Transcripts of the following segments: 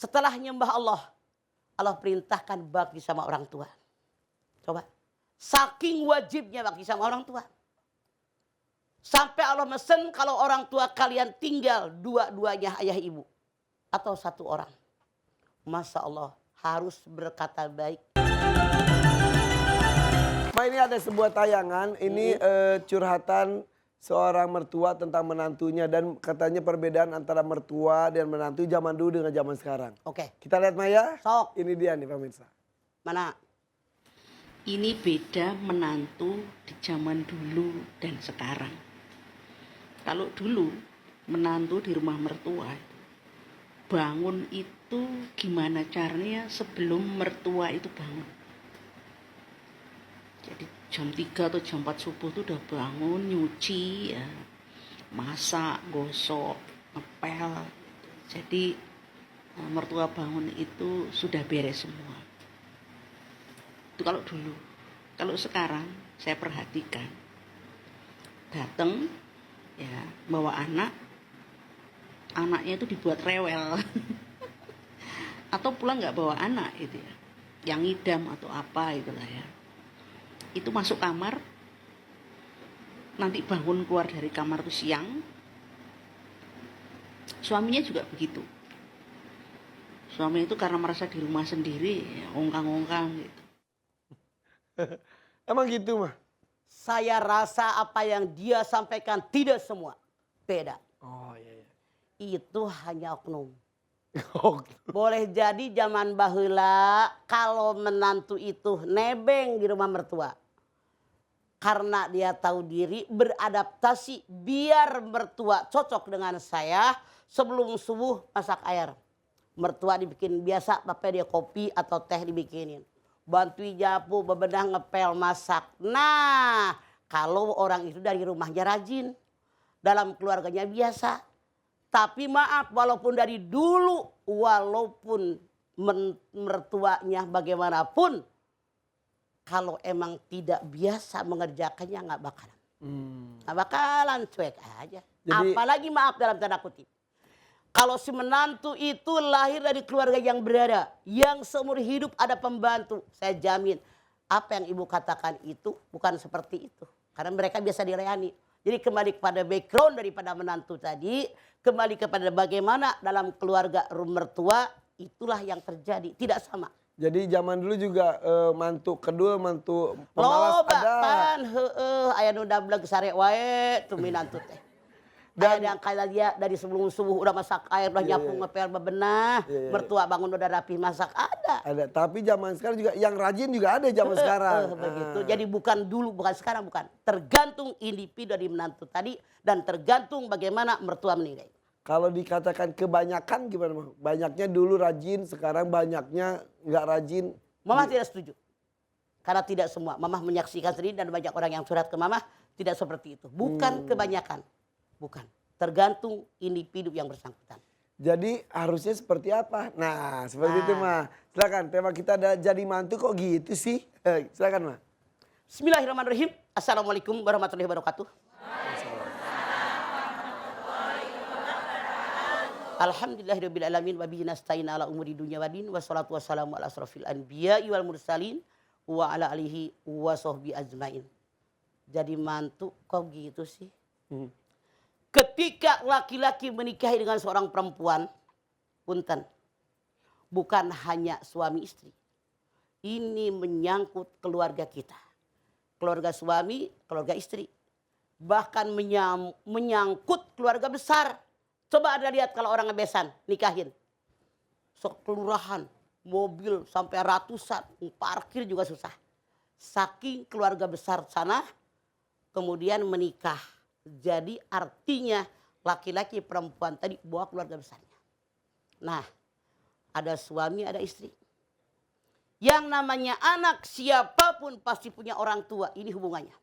Setelah nyembah Allah, Allah perintahkan bakti sama orang tua. Coba. Saking wajibnya bakti sama orang tua. Sampai Allah mesen kalau orang tua kalian tinggal dua-duanya ayah ibu. Atau satu orang. Masya Allah harus berkata baik. Ma, ini ada sebuah tayangan, ini curhatan seorang mertua tentang menantunya. Dan katanya perbedaan antara mertua dan menantu zaman dulu dengan zaman sekarang. Oke. Kita lihat Maya. Sok. Ini dia nih pemirsa. Mana? Ini beda menantu di zaman dulu dan sekarang. Kalau dulu menantu di rumah mertua bangun itu gimana caranya sebelum mertua itu bangun. Jadi jam 3 atau jam 4 subuh itu udah bangun, nyuci, ya, masak, gosok, ngepel. Jadi mertua bangun itu sudah beres semua. Itu kalau dulu. Kalau sekarang saya perhatikan datang ya bawa anaknya itu dibuat rewel atau pulang nggak bawa anak itu ya, yang ngidam atau apa itulah ya. Itu masuk kamar, nanti bangun keluar dari kamar itu siang. Suaminya juga begitu. Suami itu karena merasa di rumah sendiri, ya, ongkang-ongkang gitu. Emang gitu mah? Saya rasa apa yang dia sampaikan tidak semua. Beda. Oh iya. Itu hanya oknum. Oh, Boleh jadi zaman baheula kalau menantu itu nebeng di rumah mertua. Karena dia tahu diri, beradaptasi biar mertua cocok dengan saya, sebelum subuh masak air. Mertua dibikin biasa, tapi dia kopi atau teh dibikinin. Bantui japu, bebenah, ngepel, masak. Nah, kalau orang itu dari rumahnya rajin, dalam keluarganya biasa. Tapi maaf, walaupun dari dulu, walaupun mertuanya bagaimanapun, kalau emang tidak biasa mengerjakannya nggak bakalan. Nggak bakalan, cuek aja. Jadi, apalagi maaf dalam tanda kutip. Kalau si menantu itu lahir dari keluarga yang berada, yang seumur hidup ada pembantu, saya jamin apa yang ibu katakan itu bukan seperti itu. Karena mereka biasa dilayani. Jadi kembali kepada background daripada menantu tadi, kembali kepada bagaimana dalam keluarga mertua, itulah yang terjadi, tidak sama. jadi zaman dulu juga mantu kedua, mantu pemalas Loba ada. pan aya nu dableg sare wae tuh minantu teh. Dan yang kayak dia dari sebelum subuh udah masak air, udah nyapu, ngepel, bebenah, mertua bangun udah rapi masak ada. Ada, tapi zaman sekarang juga yang rajin juga ada zaman sekarang. Begitu. Jadi bukan dulu, bukan sekarang, bukan. Tergantung individu dari menantu tadi dan tergantung bagaimana mertua menilai. Kalau dikatakan kebanyakan gimana Mah? Banyaknya dulu rajin, sekarang banyaknya nggak rajin. Mama tidak setuju. Karena tidak semua. Mama menyaksikan sendiri dan banyak orang yang curhat ke Mama tidak seperti itu. Bukan kebanyakan. Bukan. Tergantung individu yang bersangkutan. Jadi harusnya seperti apa? Nah seperti itu Mah. Silakan, tema kita ada jadi mantu kok gitu sih? Silakan Mah. Bismillahirrahmanirrahim. Assalamualaikum warahmatullahi wabarakatuh. Alhamdulillahirabbil alamin wa bihi nasta'in ala umuri dunya waddin wassalatu wassalamu ala asrofil anbiya'i wal mursalin wa ala alihi wa sahbihi ajmain. Jadi mantu kok gitu sih? Ketika laki-laki menikahi dengan seorang perempuan, punten, bukan hanya suami istri. Ini menyangkut keluarga kita. Keluarga suami, keluarga istri. Bahkan menyangkut keluarga besar. Coba Anda lihat kalau orang ngebesan, nikahin. Sekelurahan, mobil sampai ratusan, parkir juga susah. Saking keluarga besar sana, kemudian menikah. Jadi artinya laki-laki perempuan tadi bawa keluarga besarnya. Nah, ada suami, ada istri. Yang namanya anak siapapun pasti punya orang tua, ini hubungannya.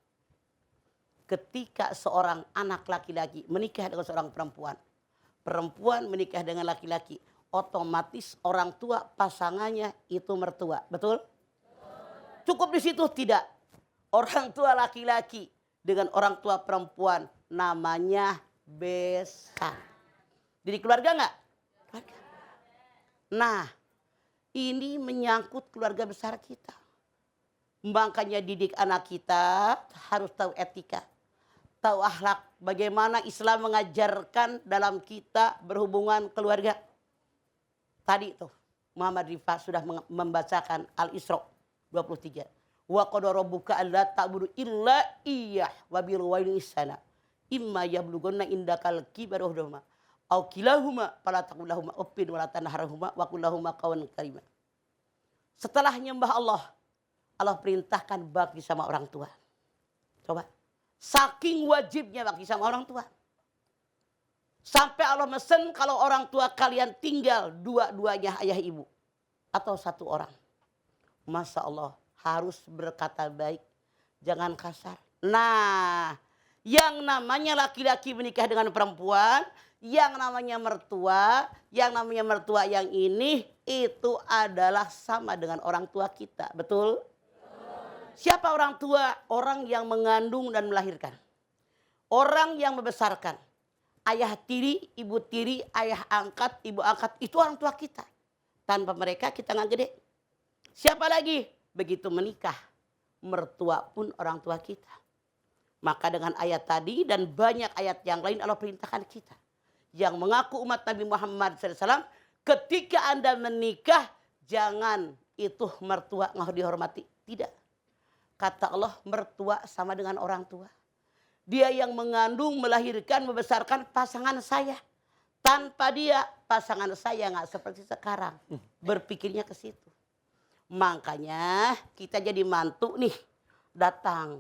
Ketika seorang anak laki-laki menikah dengan seorang perempuan, perempuan menikah dengan laki-laki, otomatis orang tua pasangannya itu mertua, betul? Cukup di situ tidak. Orang tua laki-laki dengan orang tua perempuan namanya besan. Jadi keluarga enggak? Keluarga. Nah, ini menyangkut keluarga besar kita. Makanya didik anak kita harus tahu etika, tahu akhlak. Bagaimana Islam mengajarkan dalam kita berhubungan keluarga. Tadi tuh Muhammad Rifa sudah membacakan Al-Isra 23. Wa qada rabbuka alla ta'budu illa iyyah wa bil walidayni ihsana. Imma yablughanna indakal kibara ahaduhuma aw kilahuma fala taqul lahumā uffin wa la tanharhumā wa qul lahumā qawlan karīmā. Setelah nyembah Allah, Allah perintahkan bakti sama orang tua. Coba. Saking wajibnya bakti sama orang tua. Sampai Allah mesen kalau orang tua kalian tinggal dua-duanya ayah ibu. Atau satu orang. Masya Allah harus berkata baik. Jangan kasar. Nah, yang namanya laki-laki menikah dengan perempuan, yang namanya mertua yang ini itu adalah sama dengan orang tua kita. Betul? Siapa orang tua? Orang yang mengandung dan melahirkan. Orang yang membesarkan. Ayah tiri, ibu tiri, ayah angkat, ibu angkat. Itu orang tua kita. Tanpa mereka kita nggak gede. Siapa lagi? Begitu menikah. Mertua pun orang tua kita. Maka dengan ayat tadi dan banyak ayat yang lain Allah perintahkan kita. Yang mengaku umat Nabi Muhammad SAW. Ketika Anda menikah. Jangan itu mertua nggak dihormati. Tidak. Kata Allah mertua sama dengan orang tua. Dia yang mengandung, melahirkan, membesarkan pasangan saya. Tanpa dia pasangan saya nggak seperti sekarang. Berpikirnya ke situ. Makanya kita jadi mantu nih datang.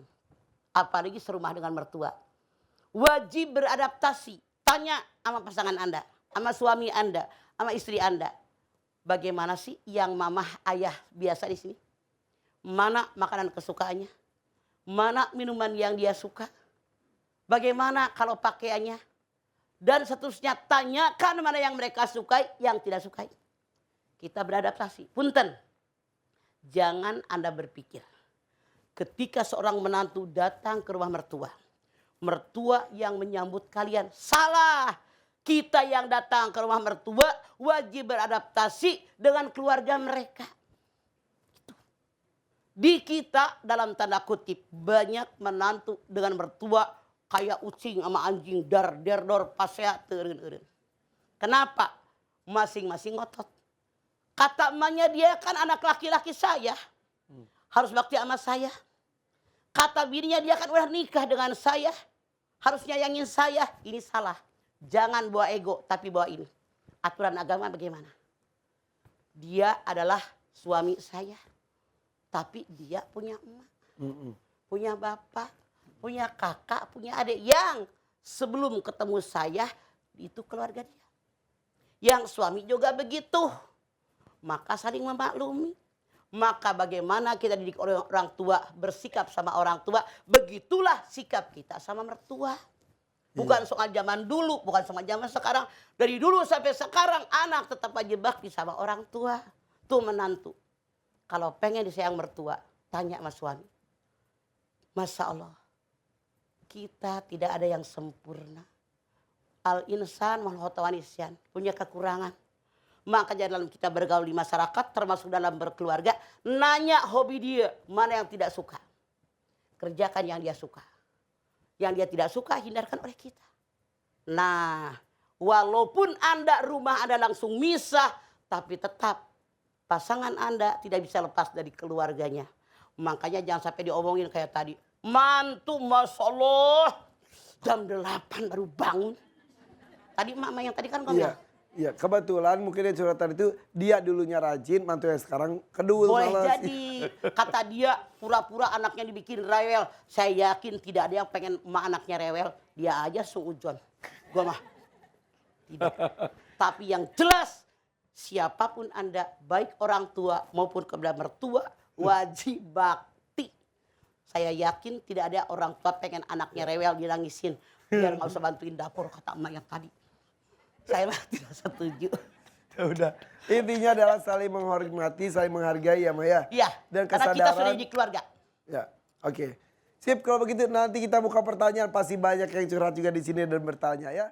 Apalagi serumah dengan mertua. Wajib beradaptasi. Tanya sama pasangan Anda. Sama suami Anda. Sama istri Anda. Bagaimana sih yang mamah ayah biasa di sini? Mana makanan kesukaannya? Mana minuman yang dia suka? Bagaimana kalau pakaiannya? Dan seterusnya tanyakan mana yang mereka sukai, yang tidak sukai. Kita beradaptasi. Punten. Jangan Anda berpikir. Ketika seorang menantu datang ke rumah mertua. Mertua yang menyambut kalian. Salah. Kita yang datang ke rumah mertua wajib beradaptasi dengan keluarga mereka. Di kita dalam tanda kutip banyak menantu dengan mertua kayak ucing sama anjing dor pasea teureun-eureun. Kenapa? Masing-masing ngotot. Kata emaknya dia kan anak laki-laki saya. Harus bakti sama saya. Kata bininya dia kan udah nikah dengan saya. Harus nyayangin saya. Ini salah. Jangan bawa ego tapi bawa ini. Aturan agama bagaimana? Dia adalah suami saya. Tapi dia punya emak, punya bapak, punya kakak, punya adik yang sebelum ketemu saya itu keluarga dia. Yang suami juga begitu. Maka saling memaklumi. Maka bagaimana kita didik oleh orang tua bersikap sama orang tua. Begitulah sikap kita sama mertua. Bukan soal zaman dulu, bukan soal zaman sekarang. Dari dulu sampai sekarang anak tetap wajib bakti sama orang tua. Tuh menantu. Kalau pengen disayang mertua, tanya sama suami. Masya Allah, kita tidak ada yang sempurna. Al-insan malhotawanisyan, punya kekurangan. Makanya dalam kita bergaul di masyarakat, termasuk dalam berkeluarga, nanya hobi dia, mana yang tidak suka. Kerjakan yang dia suka. Yang dia tidak suka, hindarkan oleh kita. Nah, walaupun rumah Anda langsung misah, tapi tetap pasangan Anda tidak bisa lepas dari keluarganya. Makanya jangan sampai diomongin kayak tadi. Mantu Masya Allah. Jam 8 baru bangun. Tadi mama yang tadi kan ngomong. Iya, kebetulan mungkin dia curhatan itu dia dulunya rajin, mantu yang sekarang kedul. Boleh malas. jadi. Kata dia pura-pura anaknya dibikin rewel. Saya yakin tidak ada yang pengen emak anaknya rewel. Dia aja suujon. Gua mah. Tidak. Tapi yang jelas. Siapapun Anda, baik orang tua maupun kepada mertua, wajib bakti. Saya yakin tidak ada orang tua pengen anaknya rewel, dilangisin. Biar gak usah bantuin dapur, kata emak yang tadi. Saya mah tidak setuju. Udah. Intinya adalah saling menghormati, saling menghargai ya Maya. Iya, dan karena kita sudah di keluarga. Ya, oke. Sip, kalau begitu nanti kita buka pertanyaan. Pasti banyak yang curhat juga di sini dan bertanya ya.